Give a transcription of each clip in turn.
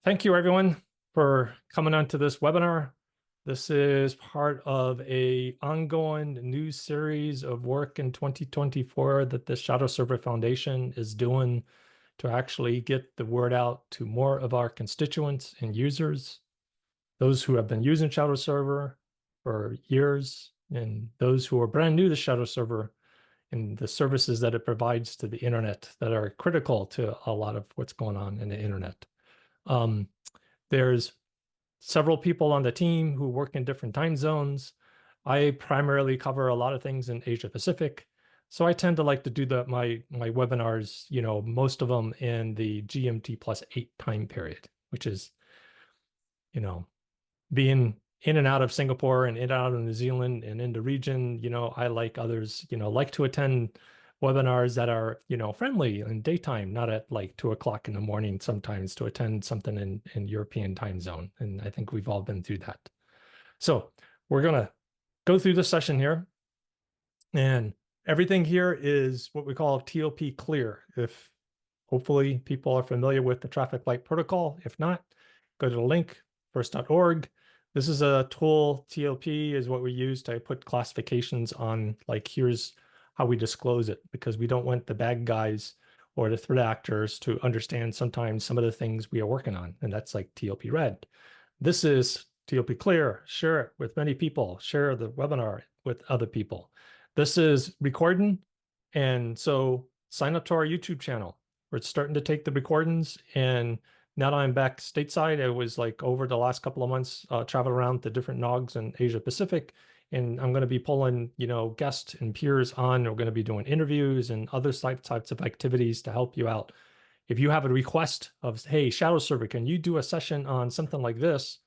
Thank you, everyone, for coming on to this webinar. This is part of a ongoing new series of work in 2024 that the Shadowserver Foundation is doing to actually get the word out to more of our constituents and users, those who have been using Shadowserver for years, and those who are brand new to Shadowserver and the services that it provides to the internet that are critical to a lot of what's going on in the internet. There's several people on the team who work in different time zones. I primarily cover a lot of things in Asia Pacific. So I tend to like to do my webinars, most of them in the GMT +8 time period, which is, being in and out of Singapore and in and out of New Zealand and in the region, I like others, like to attend webinars that are, friendly in daytime, not at like 2 o'clock in the morning sometimes to attend something in European time zone. And I think we've all been through that. So we're going to go through this session here. And everything here is what we call TOP clear. If hopefully people are familiar with the traffic light protocol. If not, go to the link, first.org. This is a tool. TOP is what we use to put classifications on, like, here's how we disclose it, because we don't want the bad guys or the threat actors to understand sometimes some of the things we are working on. And that's like TOP red. This is TOP clear. Share it with many people. Share the webinar with other people. This is recording. And so sign up to our YouTube channel. We're starting to take the recordings, and now that I'm back stateside, I was like over the last couple of months traveling around to different NOGs in Asia Pacific, and I'm going to be pulling, guests and peers on. We're going to be doing interviews and other types of activities to help you out. If you have a request of, hey, Shadowserver, can you do a session on something like this?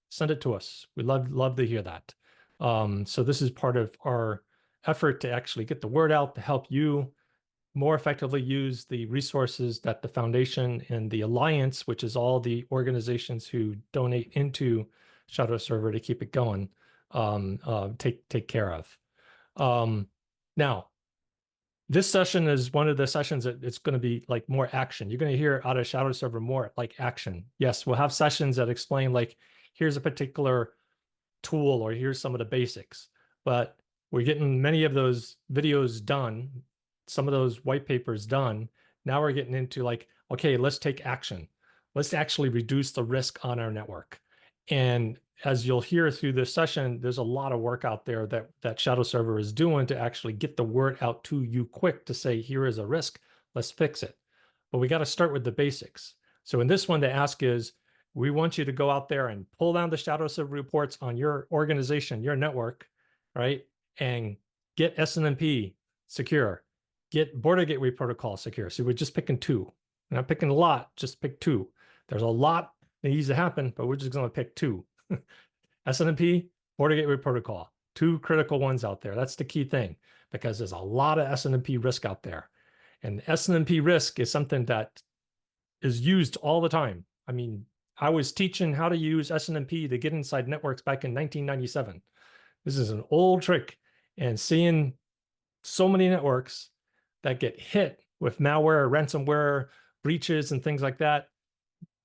Send it to us. We'd love to hear that. So this is part of our effort to actually get the word out to help you more effectively use the resources that the foundation and the Alliance, which is all the organizations who donate into Shadowserver to keep it going, take care of. Now, this session is one of the sessions that it's going to be like more action. You're going to hear out of Shadowserver more like action. Yes, we'll have sessions that explain, like, here's a particular tool or here's some of the basics, but we're getting many of those videos done, some of those white papers done. Now we're getting into like, okay, let's take action. Let's actually reduce the risk on our network. And as you'll hear through this session, there's a lot of work out there that Shadowserver is doing to actually get the word out to you quick to say, here is a risk, let's fix it. But we got to start with the basics. So in this one, the ask is, we want you to go out there and pull down the Shadowserver reports on your organization, your network, right? And get SNMP secure, get border gateway protocol secure. So we're just picking two. We're not picking a lot, just pick two. There's a lot that needs to happen, but we're just going to pick two. SNMP, border gateway protocol, two critical ones out there. That's the key thing, because there's a lot of SNMP risk out there. And SNMP risk is something that is used all the time. I mean, I was teaching how to use SNMP to get inside networks back in 1997. This is an old trick, and seeing so many networks that get hit with malware, ransomware, breaches, and things like that.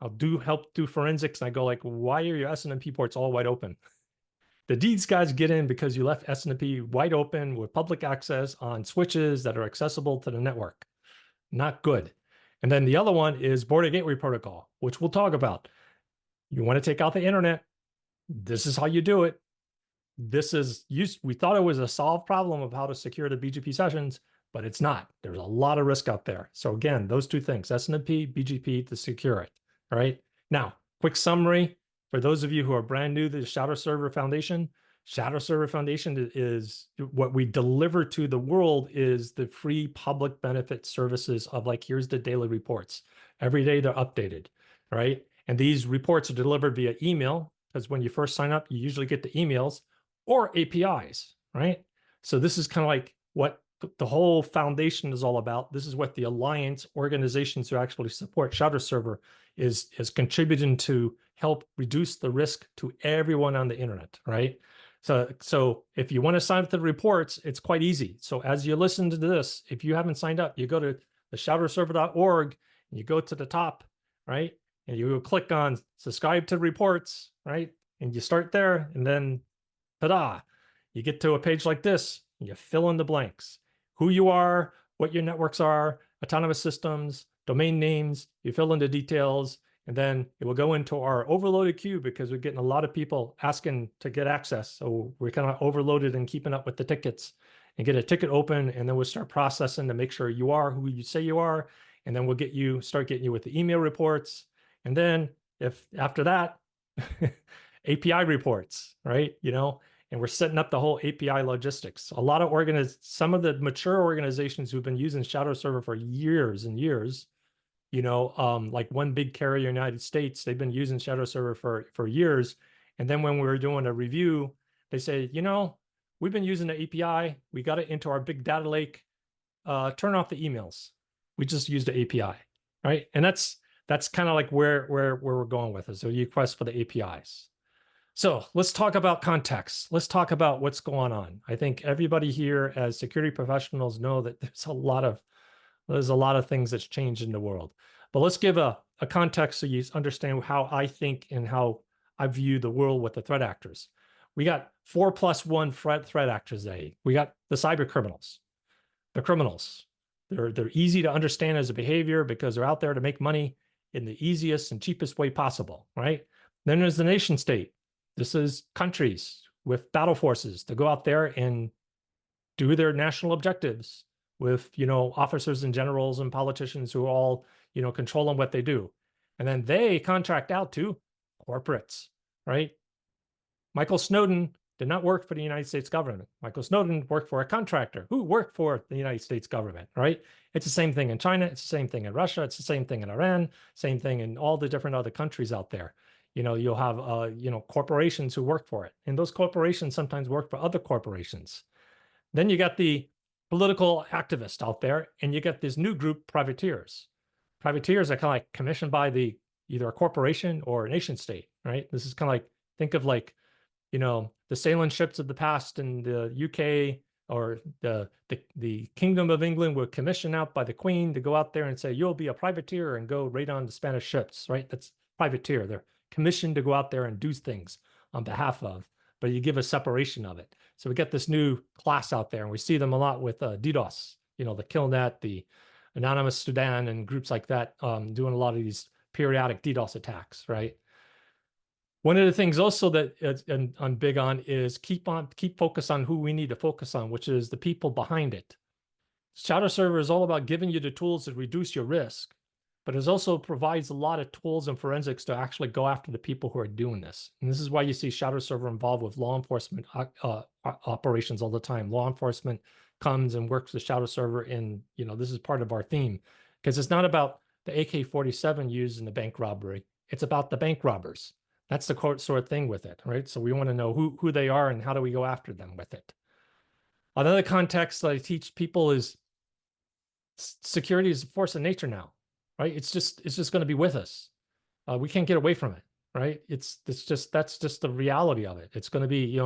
I'll help do forensics, and I go like, why are your SNMP ports all wide open? These guys get in because you left SNMP wide open with public access on switches that are accessible to the network. Not good. And then the other one is border gateway protocol, which we'll talk about. You want to take out the internet, this is how you do it. We thought it was a solved problem of how to secure the BGP sessions, but it's not. There's a lot of risk out there. So again, those two things, SNMP, BGP, to secure it. All right. Now, quick summary for those of you who are brand new to the Shadowserver Foundation. Shadowserver Foundation is what we deliver to the world is the free public benefit services of, like, here's the daily reports. Every day they're updated, right? And these reports are delivered via email, because when you first sign up, you usually get the emails, or APIs, right? So this is kind of like what the whole foundation is all about. This is what the Alliance organizations who actually support Shadowserver is contributing to help reduce the risk to everyone on the internet, right? So if you want to sign up to the reports, it's quite easy. So as you listen to this, if you haven't signed up, you go to the shadowserver.org and you go to the top, right? and you click on subscribe to reports, right? And you start there, and then ta-da, you get to a page like this, and you fill in the blanks. Who you are, what your networks are, autonomous systems, domain names, you fill in the details, and then it will go into our overloaded queue because we're getting a lot of people asking to get access. So we're kind of overloaded and keeping up with the tickets, and get a ticket open, and then we'll start processing to make sure you are who you say you are. And then we'll start getting you with the email reports. And then if after that, API reports, right? And we're setting up the whole API logistics. Some of the mature organizations who've been using Shadowserver for years and years, like one big carrier in the United States, they've been using Shadowserver for years. And then when we were doing a review, they say, we've been using the API. We got it into our big data lake. Turn off the emails. We just use the API, right? And that's kind of like where we're going with it. So you request for the APIs. So let's talk about context. Let's talk about what's going on. I think everybody here as security professionals know that there's a lot of things that's changed in the world. But let's give a context so you understand how I think and how I view the world with the threat actors. We got 4+1 threat actors today. We got the cyber criminals. The criminals. They're easy to understand as a behavior because they're out there to make money in the easiest and cheapest way possible, right? Then there's the nation state. This is countries with battle forces to go out there and do their national objectives with, officers and generals and politicians who all, controlling what they do. And then they contract out to corporates, right? Michael Snowden did not work for the United States government. Michael Snowden worked for a contractor who worked for the United States government, right? It's the same thing in China. It's the same thing in Russia. It's the same thing in Iran, same thing in all the different other countries out there. You'll have, corporations who work for it. And those corporations sometimes work for other corporations. Then you got the political activists out there, and you get this new group, privateers. Privateers are kind of like commissioned by either a corporation or a nation state, right? This is kind of like, think of like, the sailing ships of the past in the UK or the Kingdom of England were commissioned out by the Queen to go out there and say, you'll be a privateer and go raid on the Spanish ships, right? That's privateer. They're commissioned to go out there and do things on behalf of, but you give a separation of it. So we get this new class out there, and we see them a lot with DDoS, the Killnet, the Anonymous Sudan, and groups like that doing a lot of these periodic DDoS attacks, right? One of the things also that I'm big on is keep focus on who we need to focus on, which is the people behind it. Shadowserver is all about giving you the tools to reduce your risk, but it also provides a lot of tools and forensics to actually go after the people who are doing this. And this is why you see Shadowserver involved with law enforcement operations all the time. Law enforcement comes and works with Shadowserver, and this is part of our theme, because it's not about the AK-47 used in the bank robbery. It's about the bank robbers. That's the sort of thing with it, right? So we want to know who they are and how do we go after them with it. Another context that I teach people is security is a force of nature now, right? It's just going to be with us. We can't get away from it, right? That's just the reality of it. It's going to be,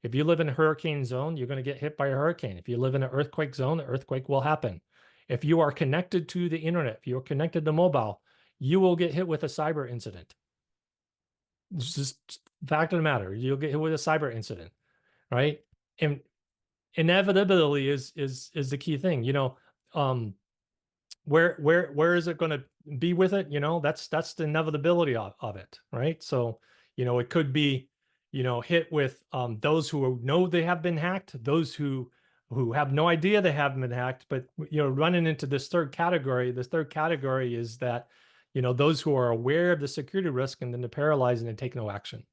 if you live in a hurricane zone, you're going to get hit by a hurricane. If you live in an earthquake zone, an earthquake will happen. If you are connected to the internet, if you're connected to mobile, you will get hit with a cyber incident. It's just fact of the matter. You'll get hit with a cyber incident, right? And inevitability is the key thing. Where is it going to be with it? That's the inevitability of it, right? So, it could be, hit with those who know they have been hacked, those who have no idea they haven't been hacked, but running into this third category. This third category is that those who are aware of the security risk and then they're paralyzed and take no action.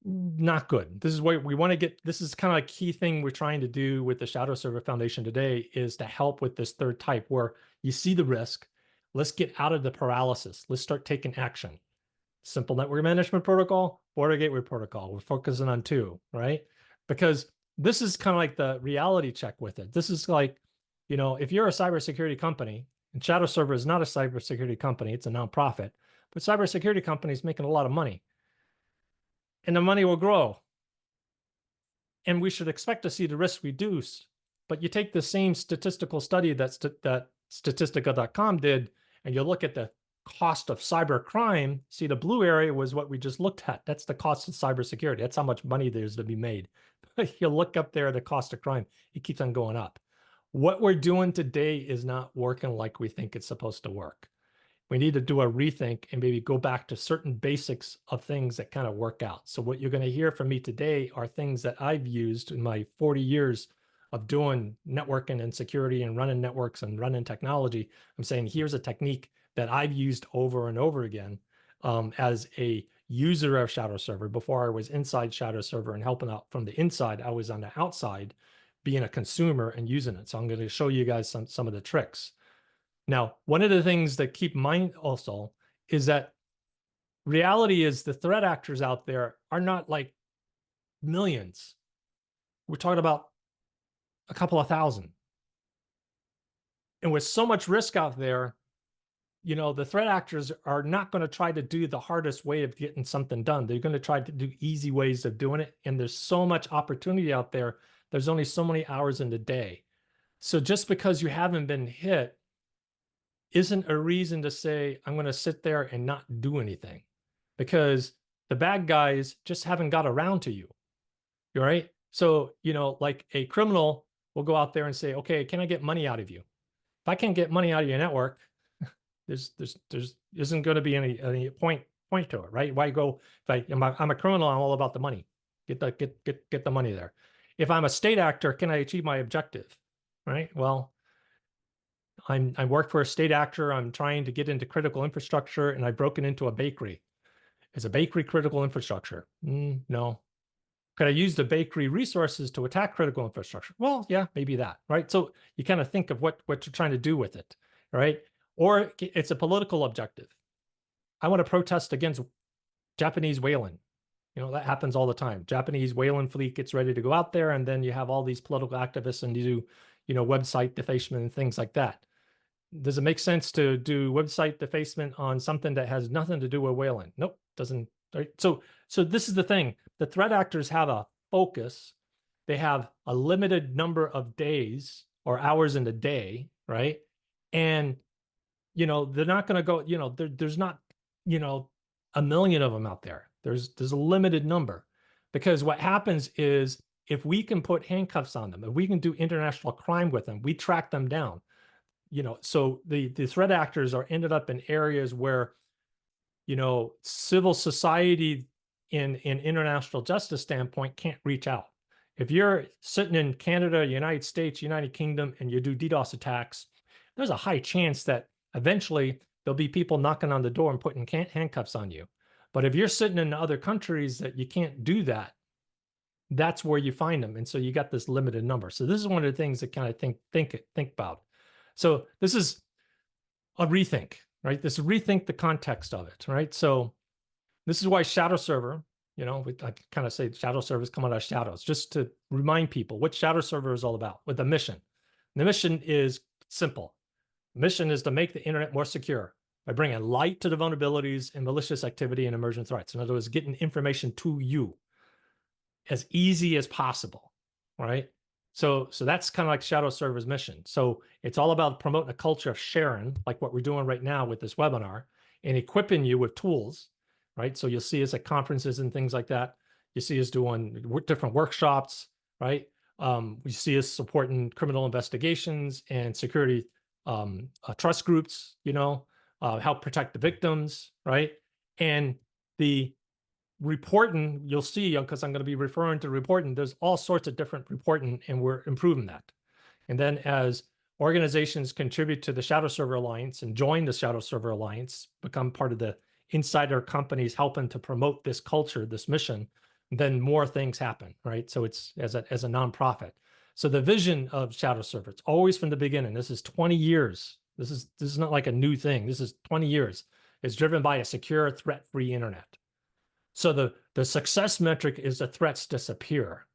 Not good. This is what we want to get. This is kind of a key thing we're trying to do with the Shadowserver Foundation today, is to help with this third type where you see the risk. Let's get out of the paralysis. Let's start taking action. Simple network management protocol, border gateway protocol. We're focusing on 2, right? Because this is kind of like the reality check with it. This is like, if you're a cybersecurity company, and Shadowserver is not a cybersecurity company, it's a nonprofit, but cybersecurity company is making a lot of money. And the money will grow. And we should expect to see the risk reduce. But you take the same statistical study that Statistica.com did, and you look at the cost of cyber crime, see the blue area was what we just looked at. That's the cost of cybersecurity. That's how much money there's to be made. You look up there, the cost of crime, it keeps on going up. What we're doing today is not working like we think it's supposed to work. We need to do a rethink and maybe go back to certain basics of things that kind of work out. So what you're going to hear from me today are things that I've used in my 40 years of doing networking and security and running networks and running technology. I'm saying here's a technique that I've used over and over again as a user of Shadowserver. Before I was inside Shadowserver and helping out from the inside, I was on the outside being a consumer and using it. So I'm going to show you guys some of the tricks. Now, one of the things that keep in mind also is that reality is the threat actors out there are not like millions. We're talking about a couple of thousand. And with so much risk out there, you know, the threat actors are not going to try to do the hardest way of getting something done. They're going to try to do easy ways of doing it. And there's so much opportunity out there. There's only so many hours in the day. So just because you haven't been hit isn't a reason to say, I'm going to sit there and not do anything, because the bad guys just haven't got around to you. You're right. So, you know, like a criminal will go out there and say, okay, can I get money out of you? If I can't get money out of your network, there's isn't going to be any point to it, right? Why go? If I'm a criminal, I'm all about the money. Get the money there. If I'm a state actor, can I achieve my objective? Right. Well, I work for a state actor. I'm trying to get into critical infrastructure, and I've broken into a bakery. Is a bakery critical infrastructure? No. Could I use the bakery resources to attack critical infrastructure? Well, yeah, maybe that, right? So you kind of think of what you're trying to do with it, right? Or it's a political objective. I want to protest against Japanese whaling. You know, that happens all the time. Japanese whaling fleet gets ready to go out there, and then you have all these political activists and you do, you know, website defacement and things like that. Does it make sense to do website defacement on something that has nothing to do with whaling? Nope, doesn't. Right? So this is the thing. The threat actors have a focus. They have a limited number of days or hours in the day, right? And, you know, they're not going to go, you know, there's not, you know, a million of them out there. There's a limited number, because what happens is if we can put handcuffs on them, if we can do international crime with them, we track them down. You know, so the threat actors are ended up in areas where, you know, civil society in international justice standpoint can't reach out. If you're sitting in Canada, United States, United Kingdom, and you do DDoS attacks, there's a high chance that eventually there'll be people knocking on the door and putting handcuffs on you. But if you're sitting in other countries that you can't do that, that's where you find them. And so you got this limited number. So this is one of the things that kind of think about. So this is a rethink, right? This rethink the context of it, right? So this is why Shadowserver, you know, I kind of say Shadowservers come out of shadows, just to remind people what Shadowserver is all about with the mission. And the mission is simple. The mission is to make the internet more secure by bringing light to the vulnerabilities and malicious activity and emergent threats. In other words, getting information to you as easy as possible, right? So that's kind of like Shadowserver's mission. So it's all about promoting a culture of sharing, like what we're doing right now with this webinar, and equipping you with tools, right? So you'll see us at conferences and things like that. You see us doing different workshops, right? We see us supporting criminal investigations and security trust groups, you know, help protect the victims, right? And the reporting, you'll see, because I'm going to be referring to reporting, there's all sorts of different reporting, and we're improving that. And then as organizations contribute to the Shadowserver Alliance and join the Shadowserver Alliance, become part of the insider companies helping to promote this culture, this mission, then more things happen, right? So it's as a nonprofit. So the vision of Shadowserver, it's always from the beginning. This is 20 years. This is not like a new thing. This is 20 years. It's driven by a secure, threat-free internet. So the success metric is the threats disappear.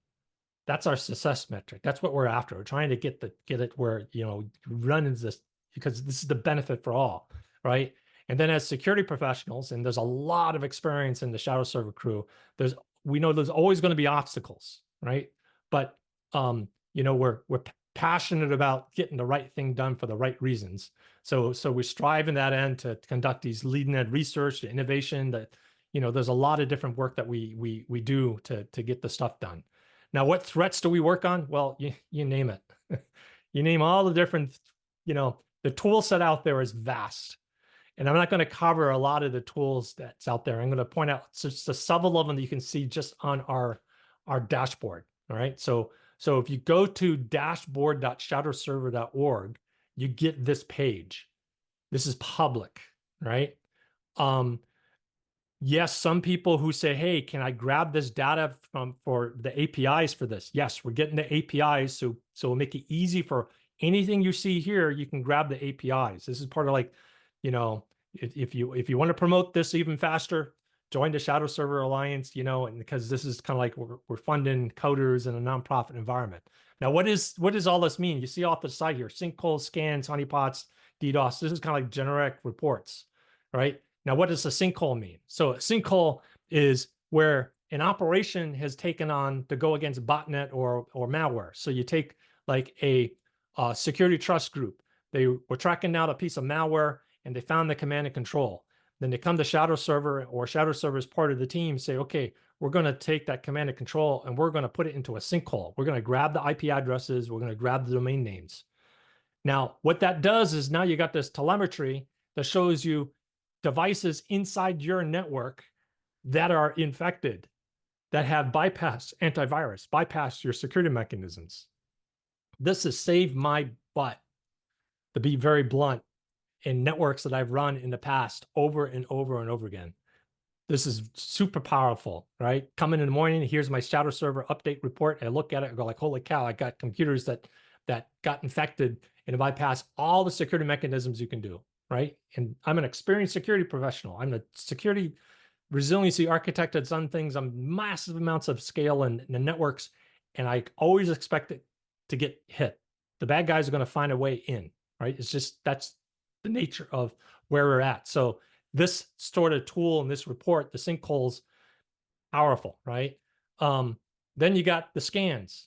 That's our success metric. That's what we're after. We're trying to get it where, you know, run into this, because this is the benefit for all, right? And then as security professionals, and there's a lot of experience in the Shadowserver crew, we know there's always going to be obstacles, right? But you know, we're passionate about getting the right thing done for the right reasons. So we strive in that end to conduct these leading edge research, the innovation that, there's a lot of different work that we do to get the stuff done. Now, what threats do we work on? Well, you name it. You name all the different, the tool set out there is vast. And I'm not going to cover a lot of the tools that's out there. I'm going to point out just a several of them that you can see just on our dashboard. All right. So if you go to dashboard.shadowserver.org, you get this page. This is public, right? Yes, some people who say, hey, can I grab this data for the APIs for this? Yes, we're getting the APIs. So it'll make it easy for anything you see here, you can grab the APIs. This is part of like, if you want to promote this even faster, join the Shadowserver Alliance, and because this is kind of like we're funding coders in a nonprofit environment. Now, what does all this mean? You see off the side here, sinkholes, scans, honeypots, DDoS. This is kind of like generic reports, right? Now, what does a sinkhole mean? So a sinkhole is where an operation has taken on to go against botnet or malware. So you take like a security trust group. They were tracking down a piece of malware and they found the command and control. Then they come to Shadowserver, or Shadowserver is part of the team, say, okay, we're going to take that command and control and we're going to put it into a sinkhole. We're going to grab the IP addresses. We're going to grab the domain names. Now, what that does is now you got this telemetry that shows you devices inside your network that are infected, that have bypassed antivirus, bypassed your security mechanisms. This has saved my butt, to be very blunt, in networks that I've run in the past over and over and over again. This is super powerful, right? Coming in the morning, here's my Shadowserver update report. I look at it, I go like, holy cow, I got computers that got infected and bypass all the security mechanisms you can do, right? And I'm an experienced security professional. I'm a security resiliency architect that's done things on massive amounts of scale and networks, and I always expect it to get hit. The bad guys are going to find a way in, right? It's just, that's the nature of where we're at. So this sort of tool in this report, the sinkholes, powerful, right? Then you got the scans,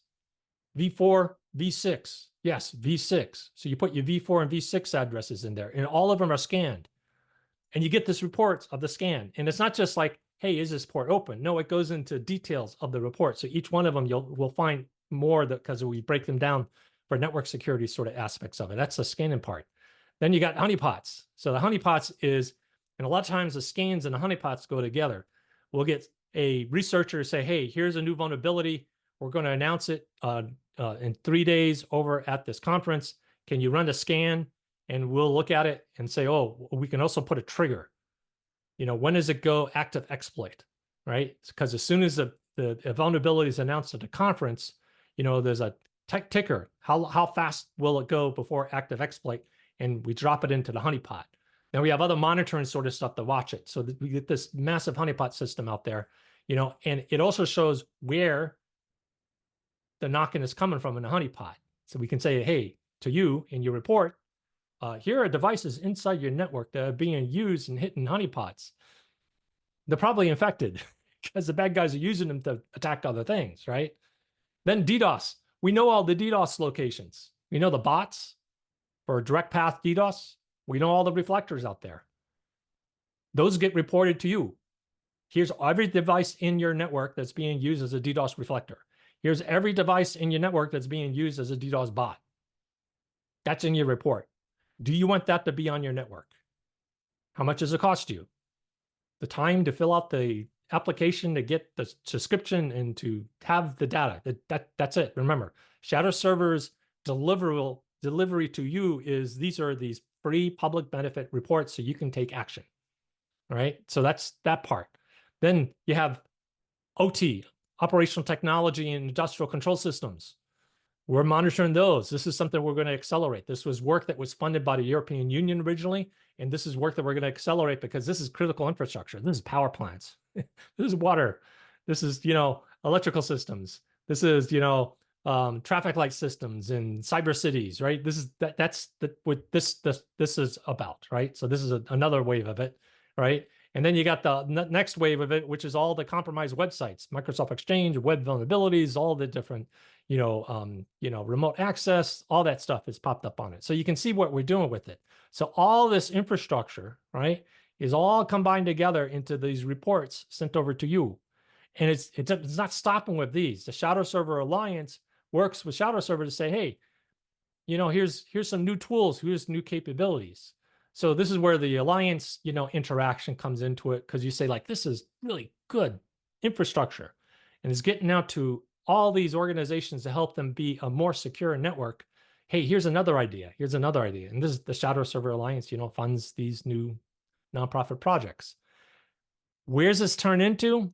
V4, V6. Yes, V6. So you put your V4 and V6 addresses in there, and all of them are scanned. And you get this report of the scan. And it's not just like, hey, is this port open? No, it goes into details of the report. So each one of them we'll find more because we break them down for network security sort of aspects of it. That's the scanning part. Then you got honeypots. So the honeypots is, and a lot of times the scans and the honeypots go together. We'll get a researcher say, hey, here's a new vulnerability. We're going to announce it in 3 days over at this conference. Can you run the scan? And we'll look at it and say, oh, we can also put a trigger. When does it go active exploit, right? Because as soon as the vulnerability is announced at the conference, there's a ticker. How fast will it go before active exploit? And we drop it into the honeypot. Then we have other monitoring sort of stuff to watch it. So we get this massive honeypot system out there, and it also shows where the knocking is coming from in the honeypot. So we can say, hey, to you in your report, here are devices inside your network that are being used and hitting honeypots. They're probably infected because the bad guys are using them to attack other things, right? Then DDoS. We know all the DDoS locations. We know the bots for direct path DDoS. We know all the reflectors out there. Those get reported to you. Here's every device in your network that's being used as a DDoS reflector. Here's every device in your network that's being used as a DDoS bot. That's in your report. Do you want that to be on your network? How much does it cost you? The time to fill out the application to get the subscription and to have the data. That's it. Remember, Shadowserver's delivery to you is these are these free public benefit reports so you can take action. All right. So that's that part. Then you have OT, operational technology and industrial control systems. We're monitoring those. This is something we're going to accelerate. This was work that was funded by the European Union originally, and this is work that we're going to accelerate because this is critical infrastructure. This is power plants. This is water. This is, electrical systems. This is, traffic light systems in cyber cities, right? That's what this is about, right? So this is another wave of it, right? And then you got the next wave of it, which is all the compromised websites, Microsoft Exchange, web vulnerabilities, all the different, remote access, all that stuff has popped up on it. So you can see what we're doing with it. So all this infrastructure, right, is all combined together into these reports sent over to you. And it's not stopping with these. The Shadowserver Alliance works with Shadowserver to say, hey, here's some new tools, here's new capabilities. So this is where the Alliance, interaction comes into it, because you say, like, this is really good infrastructure, and it's getting out to all these organizations to help them be a more secure network. Hey, here's another idea. Here's another idea. And this is the Shadowserver Alliance, funds these new nonprofit projects. Where's this turn into?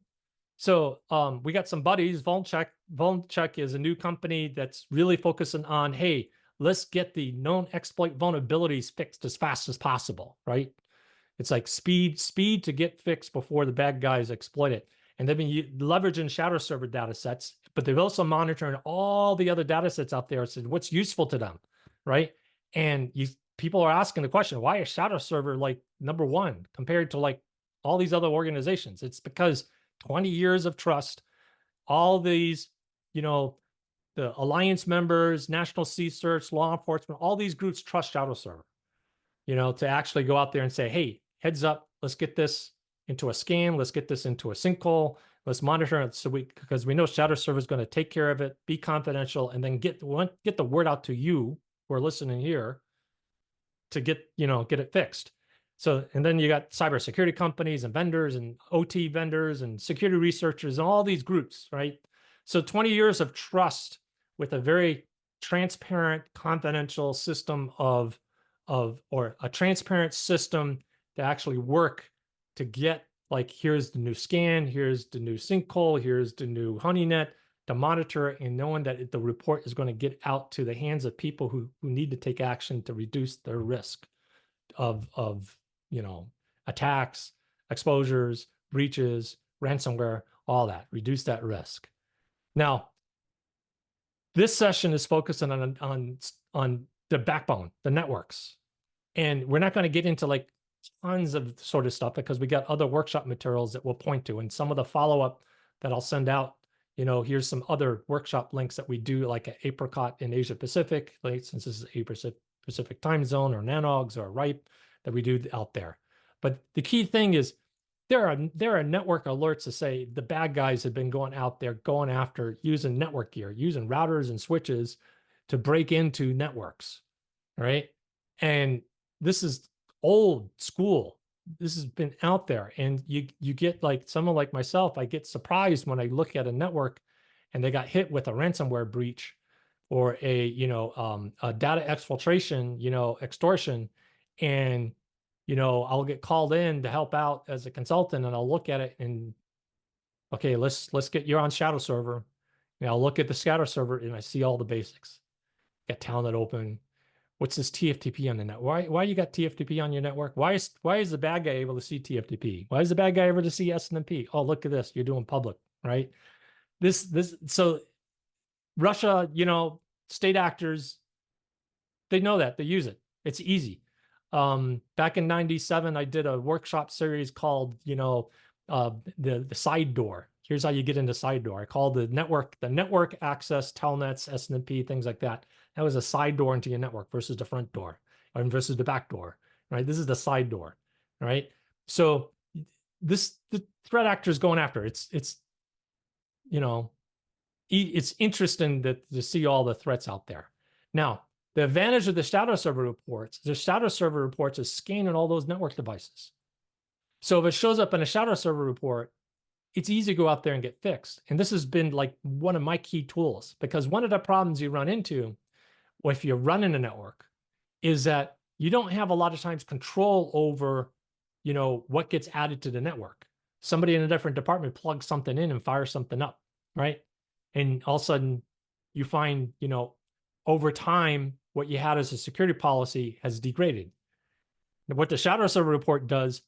So we got some buddies. Vulncheck. Vulncheck is a new company that's really focusing on, hey, let's get the known exploit vulnerabilities fixed as fast as possible, right? It's like speed to get fixed before the bad guys exploit it. And they've been leveraging Shadowserver data sets, but they've also monitoring all the other data sets out there. So what's useful to them, right? And people are asking the question, why is Shadowserver like number one compared to like all these other organizations? It's because 20 years of trust, all these, the Alliance members, National C-Certs, law enforcement, all these groups trust Shadowserver, to actually go out there and say, hey, heads up, let's get this into a scan, let's get this into a sinkhole, let's monitor it, because we know Shadowserver is going to take care of it, be confidential, and then get the word out to you who are listening here to get it fixed. So, and then you got cybersecurity companies and vendors and OT vendors and security researchers and all these groups, right? So 20 years of trust with a very transparent, confidential system or a transparent system to actually work to get, like, here's the new scan, here's the new sinkhole, here's the new honeynet, to monitor it, and knowing that the report is going to get out to the hands of people who need to take action to reduce their risk of attacks, exposures, breaches, ransomware, all that, reduce that risk. Now, this session is focusing on the backbone, the networks. And we're not going to get into like tons of sort of stuff, because we got other workshop materials that we'll point to, and some of the follow-up that I'll send out. Here's some other workshop links that we do, like an Apricot in Asia Pacific, like, since this is a Pacific time zone, or Nanogs or RIPE that we do out there. But the key thing is there are network alerts to say the bad guys have been going out there, going after, using network gear, using routers and switches to break into networks, right? And this is old school. This has been out there, and you get, like, someone like myself, I get surprised when I look at a network and they got hit with a ransomware breach or a data exfiltration, extortion, and I'll get called in to help out as a consultant, and I'll look at it and, okay, let's get you on Shadowserver. I'll look at the Shadowserver and I see all the basics. Got Telnet open. What's this TFTP on the network? Why you got TFTP on your network? Why is the bad guy able to see TFTP? Why is the bad guy able to see SNMP? Oh, look at this. You're doing public, right? So Russia, state actors, they know that. They use it. It's easy. Back in '97, I did a workshop series called, the side door. Here's how you get into side door. I called the network access, telnets, SNMP, things like that. That was a side door into your network versus the front door, or versus the back door, right? This is the side door, right? So the threat actor is going after. It's interesting to see all the threats out there. Now, the advantage of the Shadowserver reports is scanning all those network devices. So if it shows up in a Shadowserver report, it's easy to go out there and get fixed. And this has been like one of my key tools, because one of the problems you run into if you're running a network is that you don't have a lot of times control over, what gets added to the network. Somebody in a different department plugs something in and fires something up, right? And all of a sudden you find, over time, what you had as a security policy has degraded. And what the Shadowserver report does,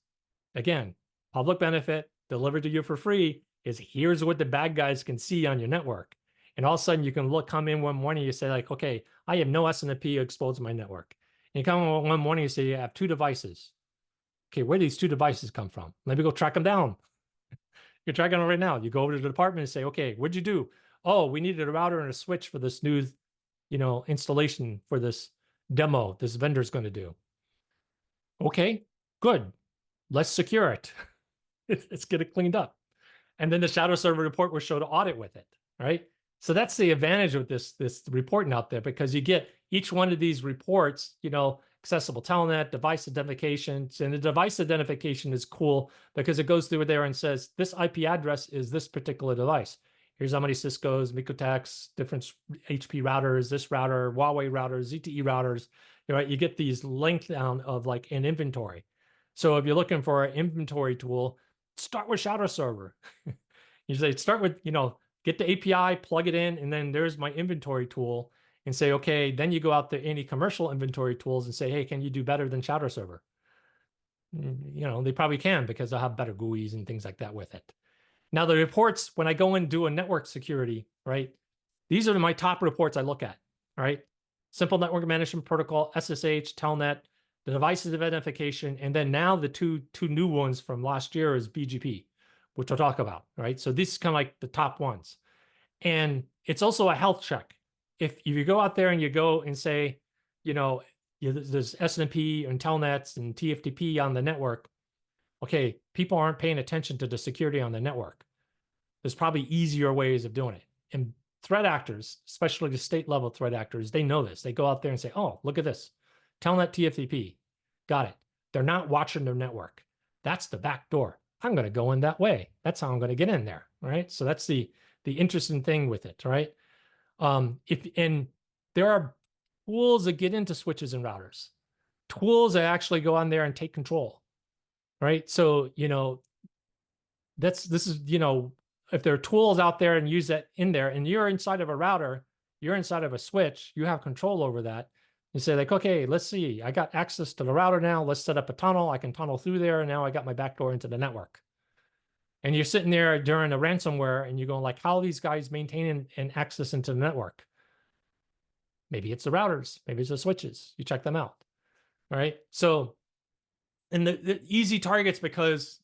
again, public benefit, delivered to you for free, is here's what the bad guys can see on your network. And all of a sudden you can come in one morning, you say, like, okay, I have no SNMP exposed to my network. And you come in one morning, you say you have 2 devices. Okay, where do these two devices come from? Let me go track them down. You're tracking them right now. You go over to the department and say, okay, what'd you do? Oh, we needed a router and a switch for this new, installation for this demo this vendor's going to do. Okay, good. Let's secure it. Let's get it cleaned up. And then the Shadowserver report will show the audit with it, right? So that's the advantage of this reporting out there, because you get each one of these reports, accessible telnet, device identification. And the device identification is cool because it goes through there and says, this IP address is this particular device. Here's how many Cisco's, Mikotex, different HP routers, this router, Huawei routers, ZTE routers, right? You get these linked down of like an inventory. So if you're looking for an inventory tool, start with Shadowserver. You say, start with, get the API, plug it in, and then there's my inventory tool, and say, okay, then you go out to any commercial inventory tools and say, hey, can you do better than Shadowserver? They probably can, because they'll have better GUIs and things like that with it. Now, the reports, when I go and do a network security, right? These are my top reports I look at, right? Simple Network Management Protocol, SSH, Telnet, the devices of identification, and then now the two new ones from last year is BGP, which I'll talk about, right? So these are kind of like the top ones. And it's also a health check. If you go out there and you go and say, there's SNMP and Telnets and TFTP on the network, okay, people aren't paying attention to the security on the network. There's probably easier ways of doing it. And threat actors, especially the state level threat actors, they know this. They go out there and say, oh, look at this. Telnet TFTP. Got it. They're not watching their network. That's the back door. I'm going to go in that way. That's how I'm going to get in there. Right. So that's the interesting thing with it. Right. And there are tools that get into switches and routers, tools that actually go on there and take control. Right. So, this is, if there are tools out there and use that in there, and you're inside of a router, you're inside of a switch, you have control over that. You say like, okay, let's see, I got access to the router now. Let's set up a tunnel. I can tunnel through there. And now I got my backdoor into the network. And you're sitting there during a ransomware and you're going like, how are these guys maintaining and access into the network? Maybe it's the routers. Maybe it's the switches. You check them out. All right. So, and the easy targets, because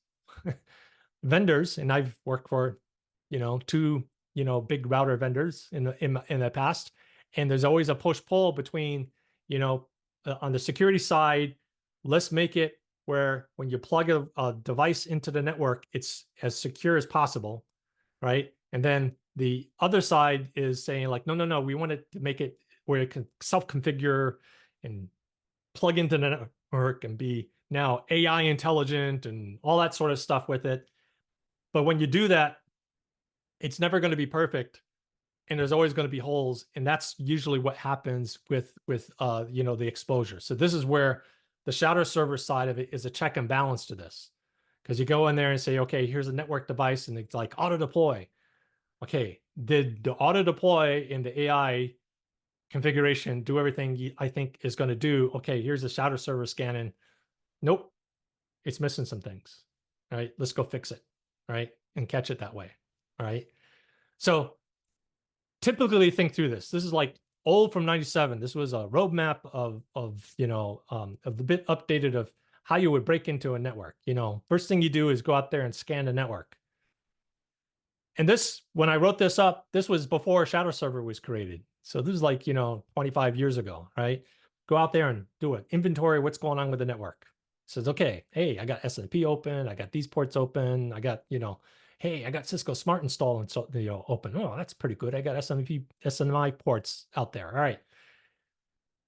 vendors, and I've worked for, two, big router vendors in the past, and there's always a push-pull between, on the security side, let's make it where when you plug a device into the network, it's as secure as possible, right? And then the other side is saying like, no, we want it to make it where it can self-configure and plug into the network and be now AI intelligent and all that sort of stuff with it. But when you do that, it's never going to be perfect, and there's always going to be holes, and that's usually what happens with the exposure. So this is where the Shadowserver side of it is a check and balance to this, because you go in there and say, okay, here's a network device, and it's like auto deploy. Okay, did the auto deploy in the AI configuration do everything I think is going to do? Okay, here's the Shadowserver scanning. Nope, it's missing some things. All right, let's go fix it. All right, and catch it that way. All right. So typically think through this. This is like old from 97. This was a roadmap of the bit updated of how you would break into a network. First thing you do is go out there and scan the network. And this, when I wrote this up, this was before Shadowserver was created. So this is like, 25 years ago, right? Go out there and do it. Inventory, what's going on with the network. Says, okay, hey, I got SNMP open. I got these ports open. I got, hey, I got Cisco Smart Install and so open. Oh, that's pretty good. I got SNMI ports out there. All right.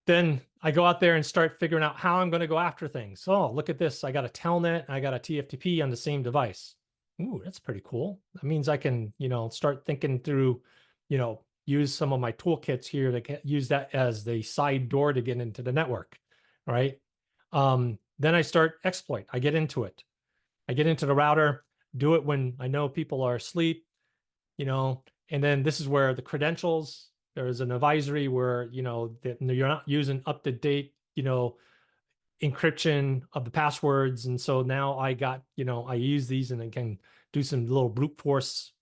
Then I go out there and start figuring out how I'm going to go after things. Oh, look at this. I got a Telnet. I got a TFTP on the same device. Ooh, that's pretty cool. That means I can, start thinking through, use some of my toolkits here to use that as the side door to get into the network. All right. Then I start exploit. I get into it. I get into the router, do it when I know people are asleep, and then this is where the credentials, there's an advisory where, that you're not using up-to-date, encryption of the passwords. And so now I got, I use these and I can do some little brute force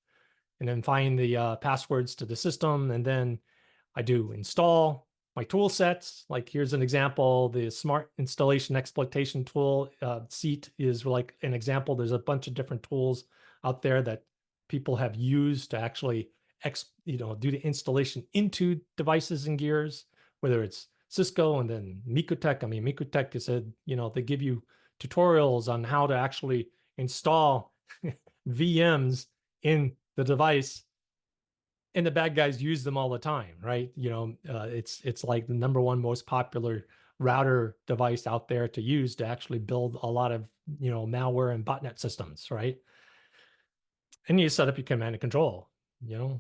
and then find the passwords to the system. And then I do install. my tool sets. Like here's an example, the smart installation exploitation tool seat is like an example. There's a bunch of different tools out there that people have used to actually do the installation into devices and gears, whether it's Cisco and then Mikutech. I mean, Mikutech is they give you tutorials on how to actually install VMs in the device, and the bad guys use them all the time, right? It's like the number one most popular router device out there to use to actually build a lot of malware and botnet systems, right? And you set up your command and control.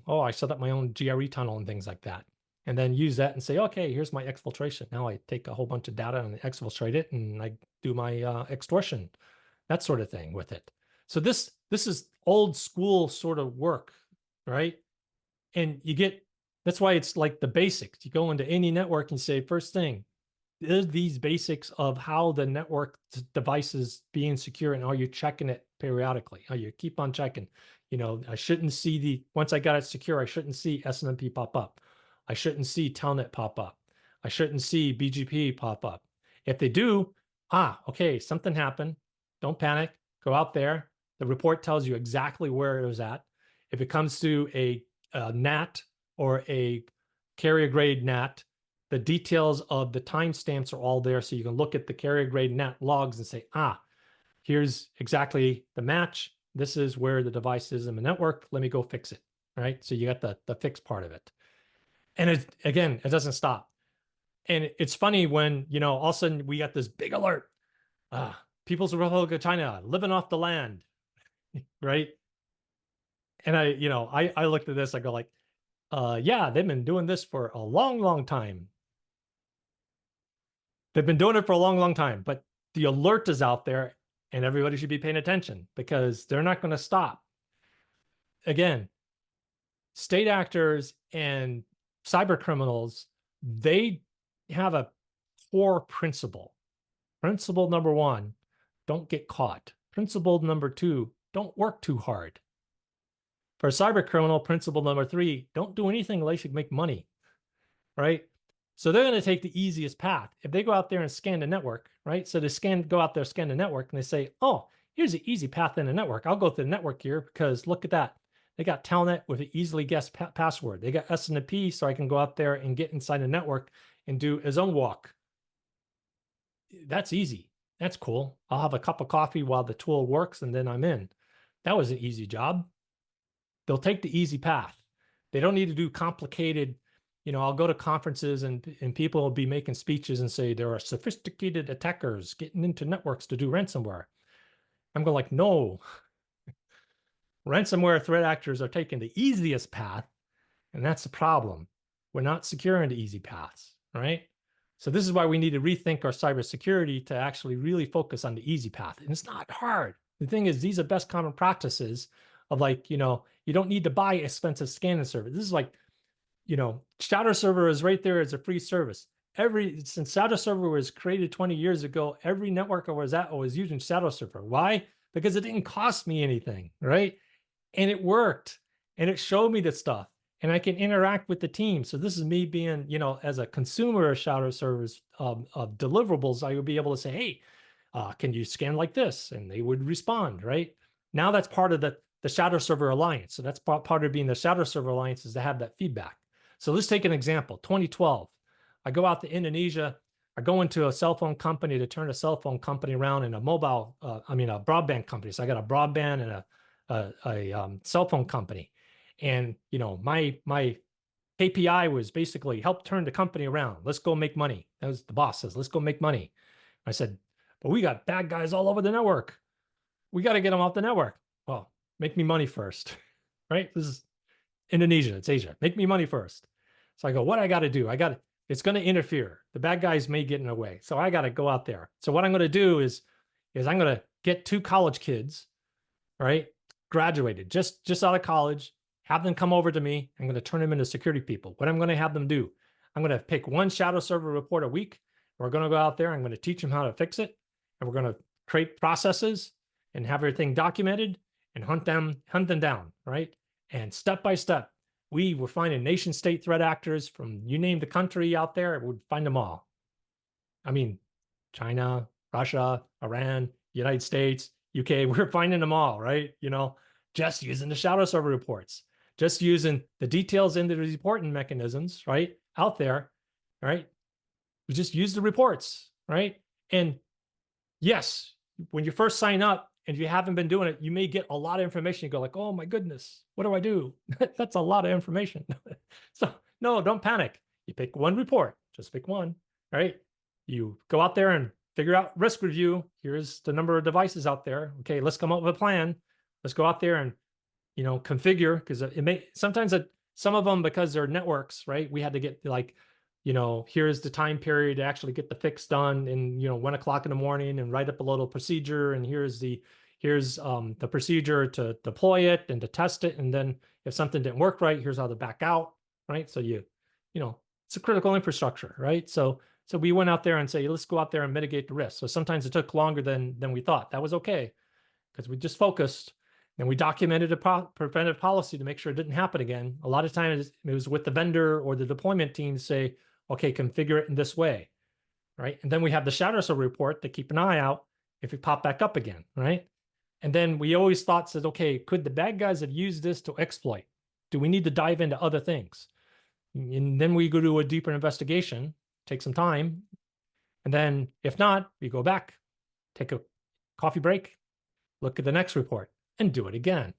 Oh, I set up my own GRE tunnel and things like that, and then use that and say, okay, here's my exfiltration. Now I take a whole bunch of data and exfiltrate it, and I do my extortion, that sort of thing with it. So this is old school sort of work, right? And that's why it's like the basics. You go into any network and say, first thing, there's these basics of how the network device is being secure, and are you checking it periodically? Are you keep on checking? I shouldn't see once I got it secure, I shouldn't see SNMP pop up. I shouldn't see Telnet pop up. I shouldn't see BGP pop up. If they do, okay, something happened. Don't panic. Go out there. The report tells you exactly where it was at. If it comes to a NAT or a carrier grade NAT, the details of the timestamps are all there. So you can look at the carrier grade NAT logs and say, here's exactly the match. This is where the device is in the network. Let me go fix it. Right. So you got the fix part of it. And it doesn't stop. And it's funny when, all of a sudden we got this big alert. People's Republic of China living off the land. Right. And I looked at this, I go like, yeah, they've been doing this for a long, long time. They've been doing it for a long, long time, but the alert is out there and everybody should be paying attention because they're not going to stop. Again, state actors and cyber criminals, they have a core principle. Principle number one, don't get caught. Principle number two, don't work too hard. For a cyber criminal, principle number three, don't do anything unless you can make money, right? So they're going to take the easiest path. If they go out there and scan the network, right? So they go out there, scan the network, and they say, oh, here's an easy path in the network. I'll go to the network here because look at that. They got Telnet with an easily guessed password. They got SNMP, so I can go out there and get inside the network and do a zone walk. That's easy. That's cool. I'll have a cup of coffee while the tool works, and then I'm in. That was an easy job. They'll take the easy path. They don't need to do complicated. I'll go to conferences and people will be making speeches and say there are sophisticated attackers getting into networks to do ransomware. I'm going like, no. Ransomware threat actors are taking the easiest path, and that's the problem. We're not securing the easy paths, right? So this is why we need to rethink our cybersecurity to actually really focus on the easy path. And it's not hard. The thing is, these are best common practices of like, you don't need to buy expensive scanning service. This is like, Shadowserver is right there as a free service. Since Shadowserver was created 20 years ago, every network I was at was using Shadowserver. Why? Because it didn't cost me anything, right? And it worked, and it showed me the stuff, and I can interact with the team. So this is me being, as a consumer of Shadowserver's of deliverables, I would be able to say, hey, can you scan like this? And they would respond, right? Now that's part of the Shadowserver Alliance. So that's part of being the Shadowserver Alliance is to have that feedback. So let's take an example, 2012. I go out to Indonesia. I go into a cell phone company to turn a cell phone company around in a broadband company. So I got a broadband and a cell phone company. And, my KPI was basically help turn the company around. Let's go make money. That was the boss says, let's go make money. I said, but we got bad guys all over the network. We got to get them off the network. Well, make me money first, right? This is Indonesia. It's Asia. Make me money first. So I go, what I got to do? It's going to interfere. The bad guys may get in the way. So I got to go out there. So what I'm going to do is I'm going to get 2 college kids, right? Graduated just out of college, have them come over to me. I'm going to turn them into security people. What I'm going to have them do, I'm going to pick one Shadowserver report a week. We're going to go out there. I'm going to teach them how to fix it. And we're going to create processes and have everything documented and hunt them down, right? And step by step, We were finding nation state threat actors from, you name the country out there, we'd find them all. I mean, China, Russia, Iran, United States, UK, we're finding them all, right? Just using the Shadowserver reports, just using the details into the reporting mechanisms, right? Out there, right? We just use the reports, right? And yes, when you first sign up and you haven't been doing it, you may get a lot of information. You go like, oh my goodness, what do I do? That's a lot of information. So no, don't panic. You pick one report, just pick one, right? You go out there and figure out risk review. Here's the number of devices out there. Okay, let's come up with a plan. Let's go out there and, configure, because it may sometimes some of them, because they're networks, right? We had to get like, here's the time period to actually get the fix done in, 1 o'clock in the morning, and write up a little procedure. And here's the procedure to deploy it and to test it. And then if something didn't work right, here's how to back out, right? So it's a critical infrastructure, right? So we went out there and say, let's go out there and mitigate the risk. So sometimes it took longer than we thought. That was okay, because we just focused and we documented a preventive policy to make sure it didn't happen again. A lot of times it was with the vendor or the deployment team to say, okay, configure it in this way, right? And then we have the Shadowserver report to keep an eye out if it popped back up again, right? And then we always thought, okay, could the bad guys have used this to exploit? Do we need to dive into other things? And then we go do a deeper investigation, take some time. And then if not, we go back, take a coffee break, look at the next report, and do it again,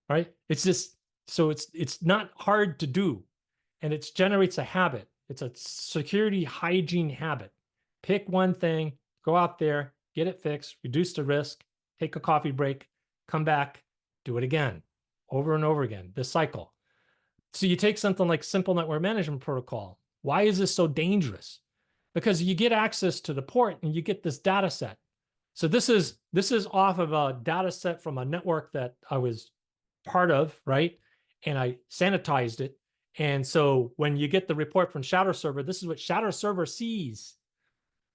right? It's just, so it's not hard to do, and it generates a habit. It's a security hygiene habit. Pick one thing, go out there, get it fixed, reduce the risk, take a coffee break, come back, do it again, over and over again, this cycle. So you take something like Simple Network Management Protocol. Why is this so dangerous? Because you get access to the port and you get this data set. So this is off of a data set from a network that I was part of, right? And I sanitized it. And so when you get the report from Shadowserver, this is what Shadowserver sees.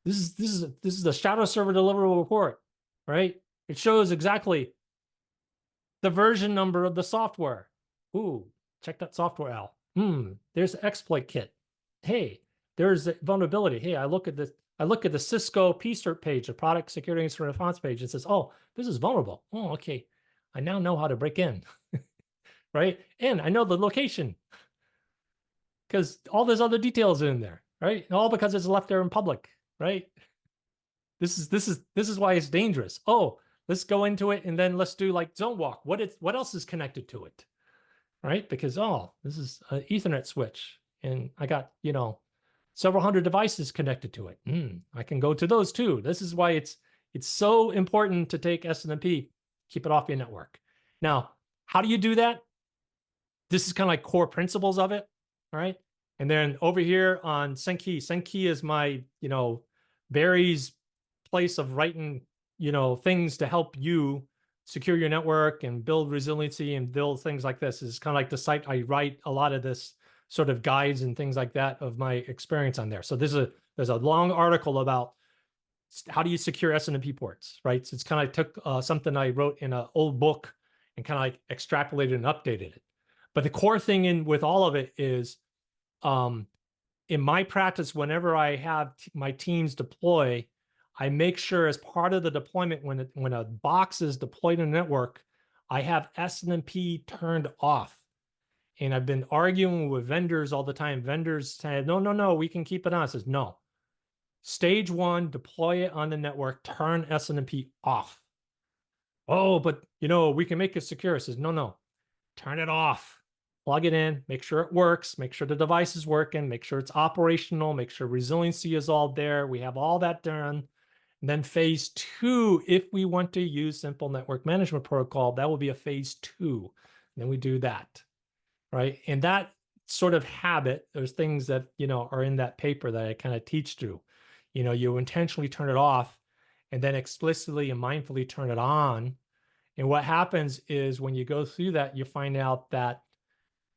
This is the Shadowserver deliverable report, right? It shows exactly the version number of the software. Ooh, check that software out. There's the exploit kit. Hey, there's a vulnerability. Hey, I look at the Cisco PCERT page, the product security incident response page. It says, oh, this is vulnerable. Oh, okay. I now know how to break in, right? And I know the location, because all those other details are in there, right? And all because it's left there in public, right? This is why it's dangerous. Oh, let's go into it and then let's do like zone walk. What else is connected to it, right? Because this is an Ethernet switch, and I got several hundred devices connected to it. I can go to those too. This is why it's so important to take SNMP, keep it off your network. Now, how do you do that? This is kind of like core principles of it, right? And then over here on SendKey is my, Barry's place of writing, things to help you secure your network and build resiliency and build things like this. Is kind of like the site I write a lot of this sort of guides and things like that of my experience on there. So there's a long article about how do you secure SNMP ports, right? So it's kind of took something I wrote in an old book and kind of like extrapolated and updated it. But the core thing with all of it is, in my practice, whenever I have my teams deploy, I make sure as part of the deployment, when a box is deployed in a network, I have SNMP turned off. And I've been arguing with vendors all the time. Vendors say, no, we can keep it on. I says, no. Stage one, deploy it on the network, turn SNMP off. Oh, but we can make it secure. I says, no, turn it off. Plug it in, make sure it works, make sure the device is working, make sure it's operational, make sure resiliency is all there. We have all that done. And then phase two, if we want to use Simple Network Management Protocol, that will be a phase two. And then we do that, right? And that sort of habit, there's things that, are in that paper that I kind of teach through. You intentionally turn it off and then explicitly and mindfully turn it on. And what happens is when you go through that, you find out that,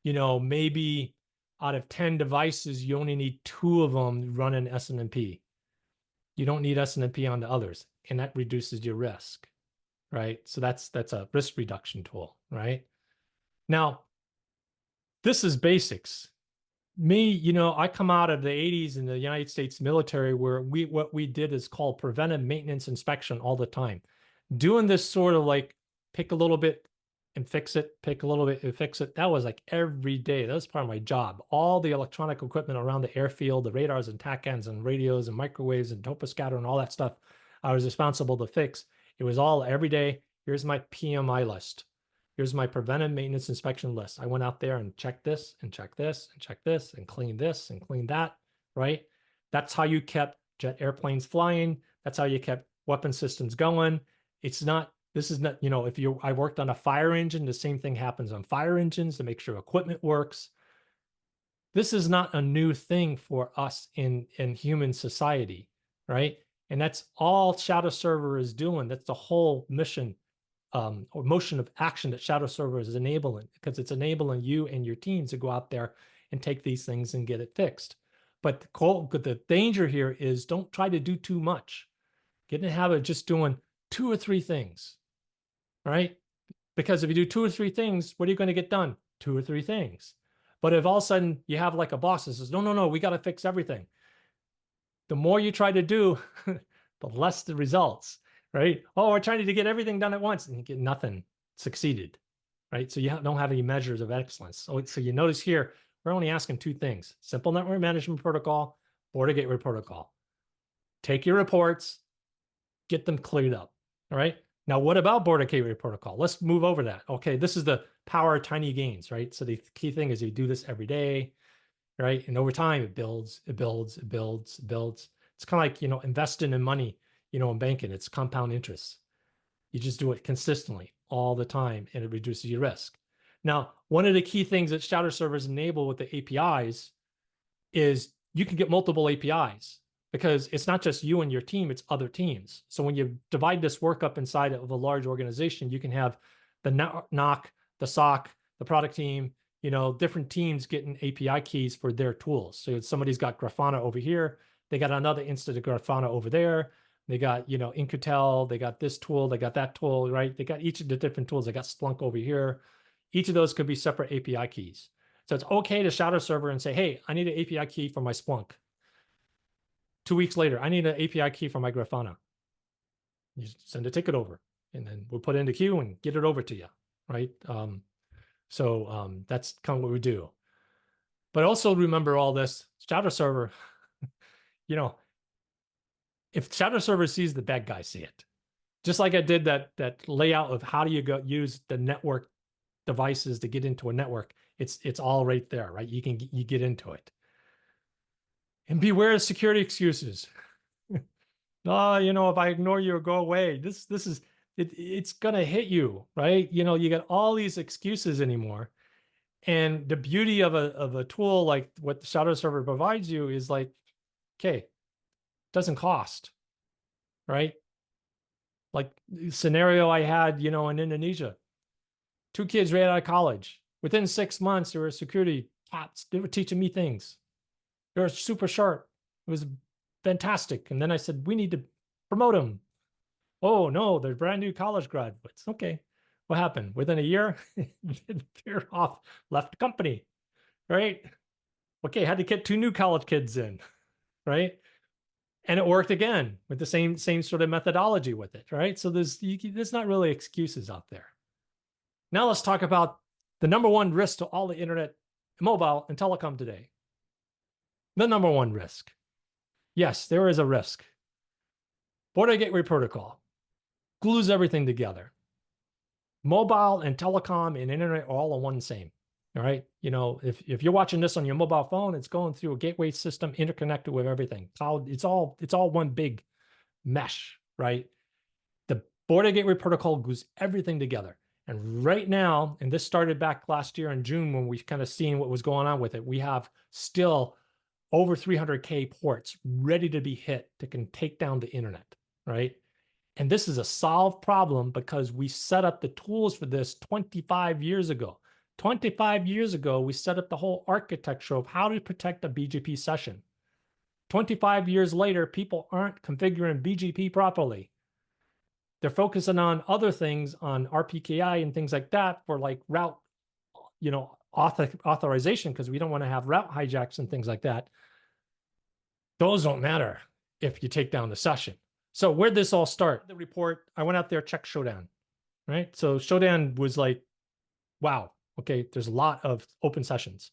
maybe out of 10 devices, you only need 2 of them running SNMP. You don't need SNMP on the others, and that reduces your risk, right? So that's a risk reduction tool, right? Now, this is basics. Me, you know, I come out of the 80s in the United States military where what we did is called preventive maintenance inspection all the time. Doing this sort of like pick a little bit and fix it, pick a little bit and fix it. That was like every day. That was part of my job. All the electronic equipment around the airfield, the radars and TACANs and radios and microwaves and toposcatter and all that stuff, I was responsible to fix. It was all every day. Here's my PMI list. Here's my preventive maintenance inspection list. I went out there and checked this and checked this and checked this and cleaned this and cleaned that, right? That's how you kept jet airplanes flying. That's how you kept weapon systems going. It's not, this is not, you know, if you, I worked on a fire engine, the same thing happens on fire engines to make sure equipment works. This is not a new thing for us in human society, right? And that's all Shadowserver is doing. That's the whole mission or motion of action that Shadowserver is enabling, because it's enabling you and your teams to go out there and take these things and get it fixed. But the danger here is don't try to do too much. Get in the habit of just doing 2 or 3 things, right? Because if you do 2 or 3 things, what are you going to get done? 2 or 3 things. But if all of a sudden you have like a boss that says, no, no, no, we got to fix everything. The more you try to do, the less the results, right? Oh, we're trying to get everything done at once and you get nothing succeeded, right? So you don't have any measures of excellence. So you notice here, we're only asking 2 things: simple network management protocol, border gateway protocol. Take your reports, get them cleared up, all right? Now, what about border gateway protocol? Let's move over that. Okay, this is the power of tiny gains, right? So the key thing is you do this every day, right? And over time, it builds, it builds, it builds, it builds. It's kind of like, you know, investing in money, you know, in banking, it's compound interest. You just do it consistently all the time and it reduces your risk. Now, one of the key things that Shadow servers enable with the APIs is you can get multiple APIs, because it's not just you and your team, it's other teams. So when you divide this work up inside of a large organization, you can have the NOC, the SOC, the product team, you know, different teams getting API keys for their tools. So somebody's got Grafana over here, they got another instance of Grafana over there. They got, you know, Incutel, they got this tool, they got that tool, right? They got each of the different tools. They got Splunk over here. Each of those could be separate API keys. So it's okay to Shadow server and say, hey, I need an API key for my Splunk. 2 weeks later, I need an API key for my Grafana. You send a ticket over, and then we'll put it in the queue and get it over to you, right? That's kind of what we do. But also remember all this, Shadow server, you know, if Shadow server sees the bad guy see it. Just like I did that layout of how do you go use the network devices to get into a network. It's all right there, right? You get into it. And beware of security excuses. Oh, you know, if I ignore you or go away, this is it's gonna hit you, right? You know, you get all these excuses anymore. And the beauty of a tool like what the Shadow server provides you is like, okay, doesn't cost, right? Like the scenario I had, you know, in Indonesia, 2 kids right out of college. Within 6 months, they were security cats. They were teaching me things. They were super sharp. It was fantastic. And then I said, we need to promote them. Oh, no, they're brand new college graduates. Okay. What happened? Within a year, they're off, left the company, right? Okay, had to get 2 new college kids in, right? And it worked again with the same sort of methodology with it, right? So there's not really excuses out there. Now let's talk about the number 1 risk to all the internet, mobile, and telecom today. The number 1 risk. Yes, there is a risk. Border Gateway Protocol glues everything together. Mobile and telecom and internet are all in one same. All right. You know, if you're watching this on your mobile phone, it's going through a gateway system interconnected with everything. Cloud, it's all one big mesh, right? The Border Gateway Protocol glues everything together. And right now, and this started back last year in June when we kind of seen what was going on with it, we have still over 300K ports ready to be hit that can take down the internet, right? And this is a solved problem because we set up the tools for this 25 years ago. 25 years ago, we set up the whole architecture of how to protect a BGP session. 25 years later, people aren't configuring BGP properly. They're focusing on other things, on RPKI and things like that for like route, you know, authorization because we don't want to have route hijacks and things like that. Those don't matter if you take down the session. So where'd this all start? The report, I went out there, checked Shodan, right? So Shodan was like, wow, okay, there's a lot of open sessions.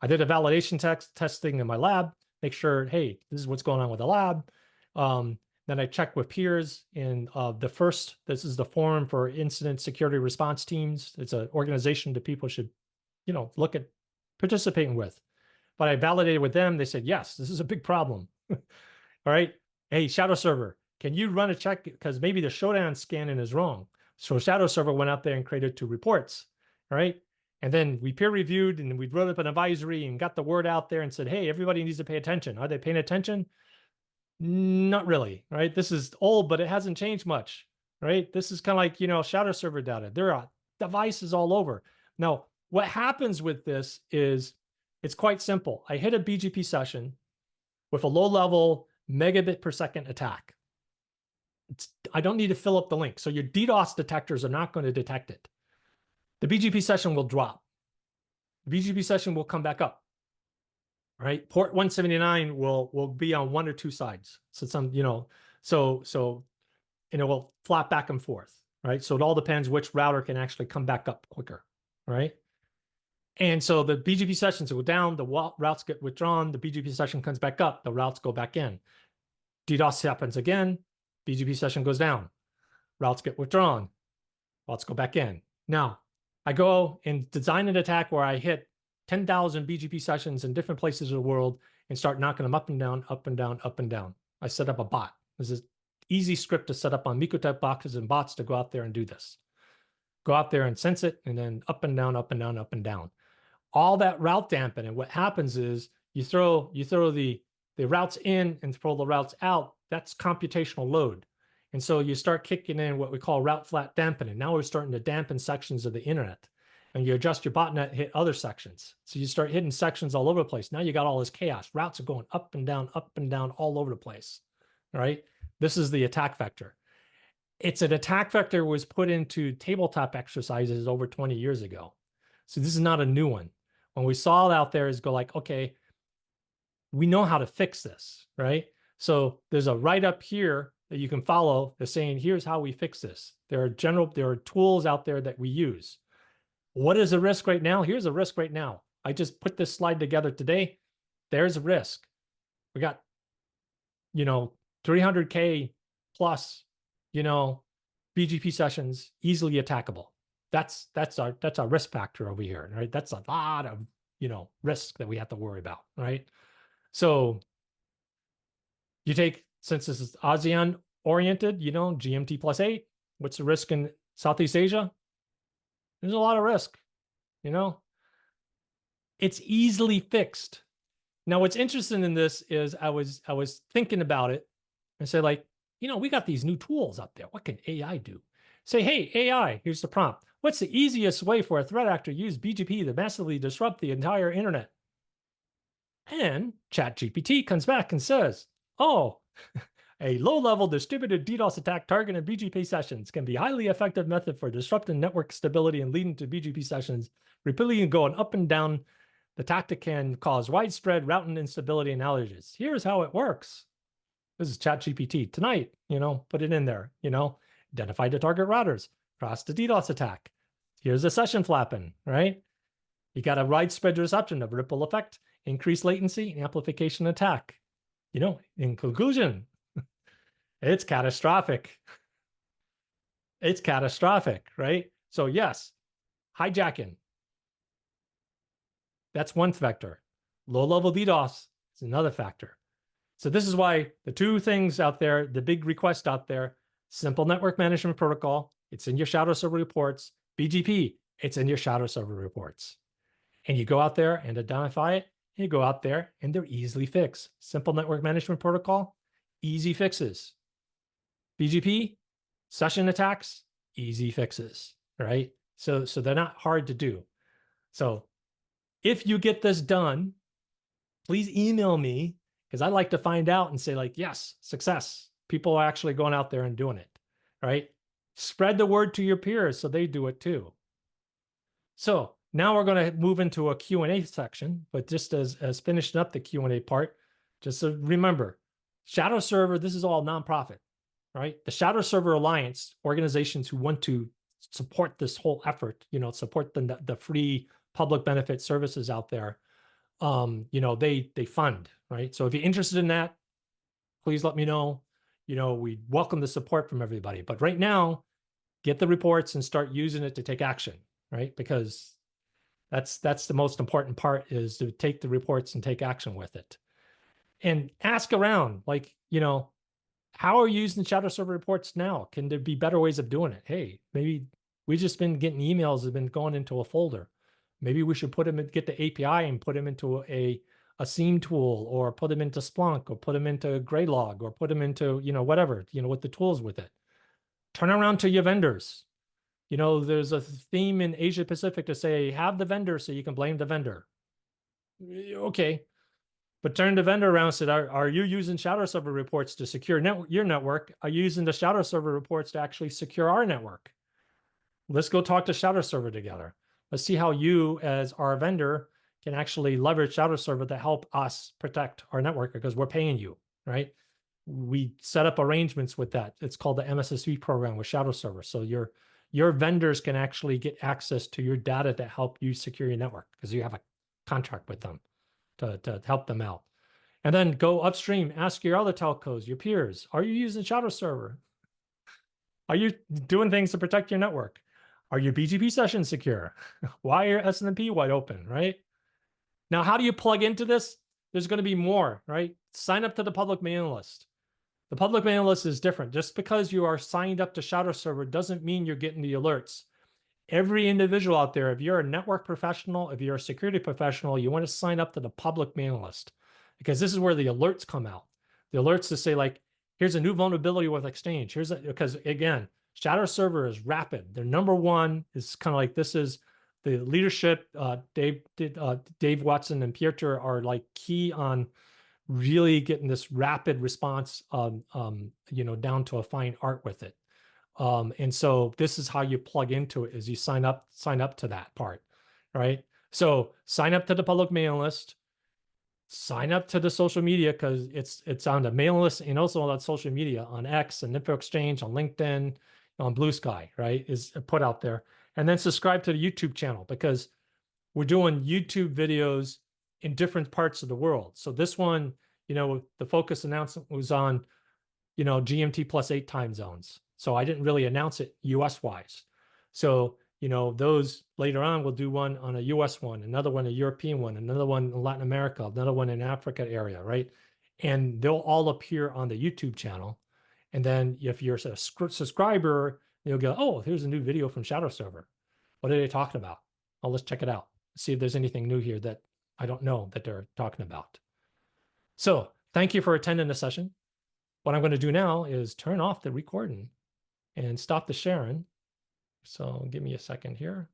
I did a validation testing in my lab, make sure, hey, this is what's going on with the lab. Then I checked with peers in this is the forum for incident security response teams. It's an organization that people should, look at participating with. But I validated with them. They said, yes, this is a big problem. All right. Hey, Shadowserver, can you run a check? Because maybe the Shodan scanning is wrong. So Shadowserver went out there and created 2 reports. All right. And then we peer reviewed and we wrote up an advisory and got the word out there and said, hey, everybody needs to pay attention. Are they paying attention? Not really, right? This is old, but it hasn't changed much, right? This is kind of like, Shadowserver data. There are devices all over. Now, what happens with this is it's quite simple. I hit a BGP session with a low-level megabit per second attack. I don't need to fill up the link. So your DDoS detectors are not going to detect it. The BGP session will drop. The BGP session will come back up. Right, port 179 will be on 1 or 2 sides. So and it will flop back and forth. Right, so it all depends which router can actually come back up quicker. Right, and so the BGP sessions go down, the routes get withdrawn, the BGP session comes back up, the routes go back in. DDoS happens again, BGP session goes down, routes get withdrawn, routes go back in. Now, I go and design an attack where I hit 10,000 BGP sessions in different places of the world and start knocking them up and down, up and down, up and down. I set up a bot. This is easy script to set up on Mikotep boxes and bots to go out there and do this. Go out there and sense it, and then up and down, up and down, up and down. All that route dampen, and what happens is you throw the routes in and throw the routes out. That's computational load. And so you start kicking in what we call route flat dampening. Now we're starting to dampen sections of the internet. And you adjust your botnet, hit other sections. So you start hitting sections all over the place. Now you got all this chaos. Routes are going up and down, all over the place. All right. This is the attack vector. It's an attack vector was put into tabletop exercises over 20 years ago. So this is not a new one. When we saw it out there is go like, okay, we know how to fix this, right? So there's a write up here that you can follow that's saying, here's how we fix this. There are tools out there that we use. What is a risk right now? Here's a risk right now. I just put this slide together today. There's a risk. We got, 300K plus, BGP sessions easily attackable. That's our risk factor over here, right? That's a lot of, risk that we have to worry about, right? So you take, since this is ASEAN oriented, GMT +8, what's the risk in Southeast Asia? There's a lot of risk, It's easily fixed. Now, what's interesting in this is I was thinking about it and say, like, we got these new tools out there. What can AI do? Say, hey, AI, here's the prompt. What's the easiest way for a threat actor to use BGP to massively disrupt the entire internet? And ChatGPT comes back and says, oh, a low-level distributed DDoS attack targeting BGP sessions can be a highly effective method for disrupting network stability and leading to BGP sessions repeatedly going up and down. The tactic can cause widespread routing instability and outages. Here's how it works. This is ChatGPT tonight, put it in there, identify the target routers, cross the DDoS attack. Here's a session flapping, right? You got a widespread disruption of ripple effect, increased latency, and amplification attack. In conclusion, it's catastrophic. It's catastrophic, right? So yes, hijacking. That's one factor. Low-level DDoS is another factor. So this is why the 2 things out there, the big request out there, simple network management protocol, it's in your Shadowserver reports. BGP, it's in your Shadowserver reports. And you go out there and identify it, and you go out there and they're easily fixed. Simple network management protocol, easy fixes. BGP, session attacks, easy fixes, right? So they're not hard to do. So if you get this done, please email me, because I like to find out and say, like, yes, success. People are actually going out there and doing it, right? Spread the word to your peers so they do it too. So Now we're going to move into a Q&A section, but just as finishing up the Q&A part, just so remember, Shadowserver, this is all nonprofit, right? The Shadowserver Alliance, organizations who want to support this whole effort, support the free public benefit services out there, they fund, right? So if you're interested in that, please let me know. We welcome the support from everybody. But right now, get the reports and start using it to take action, right? Because that's the most important part, is to take the reports and take action with it. And ask around, like, how are you using Shadowserver reports now? Can there be better ways of doing it? Hey, maybe we just been getting emails that have been going into a folder. Maybe we should put them get the API and put them into a SIEM tool, or put them into Splunk, or put them into Graylog, or put them into, whatever, with the tools with it. Turn around to your vendors. There's a theme in Asia Pacific to say, have the vendor so you can blame the vendor. Okay. But turn the vendor around and said, are you using Shadowserver reports to secure your network? Are you using the Shadowserver reports to actually secure our network? Let's go talk to Shadowserver together. Let's see how you, as our vendor, can actually leverage Shadowserver to help us protect our network, because we're paying you, right? We set up arrangements with that. It's called the MSSP program with Shadowserver. So your vendors can actually get access to your data to help you secure your network, because you have a contract with them to help them out. And then go upstream, ask your other telcos, your peers, are you using Shadowserver? Are you doing things to protect your network? Are your BGP sessions secure? Why are SNMP wide open, right? Now, how do you plug into this? There's going to be more, right? Sign up to the public mailing list. The public mailing list is different. Just because you are signed up to Shadowserver doesn't mean you're getting the alerts. Every individual out there, if you're a network professional, if you're a security professional, you want to sign up to the public mailing list, because this is where the alerts come out. The alerts to say, like, here's a new vulnerability with Exchange. Because again, Shadowserver is rapid. Their number one is kind of like, this is the leadership. Dave Watson and Piotr are like key on really getting this rapid response, down to a fine art with it. And so this is how you plug into it, is you sign up to that part, right? So sign up to the public mailing list, sign up to the social media, because it's on the mailing list and also on social media, on X and Info Exchange, on LinkedIn, on Blue Sky, right? Is put out there. And then subscribe to the YouTube channel, because we're doing YouTube videos in different parts of the world. So this one, the focus announcement was on, GMT +8 time zones. So I didn't really announce it US wise. So, those later on, we'll do one on a US one, another one, a European one, another one in Latin America, another one in Africa area, right? And they'll all appear on the YouTube channel. And then if you're a subscriber, you'll go, oh, here's a new video from Shadowserver. What are they talking about? Oh, let's check it out. See if there's anything new here that I don't know that they're talking about. So thank you for attending the session. What I'm going to do now is turn off the recording and stop the sharing. So give me a second here.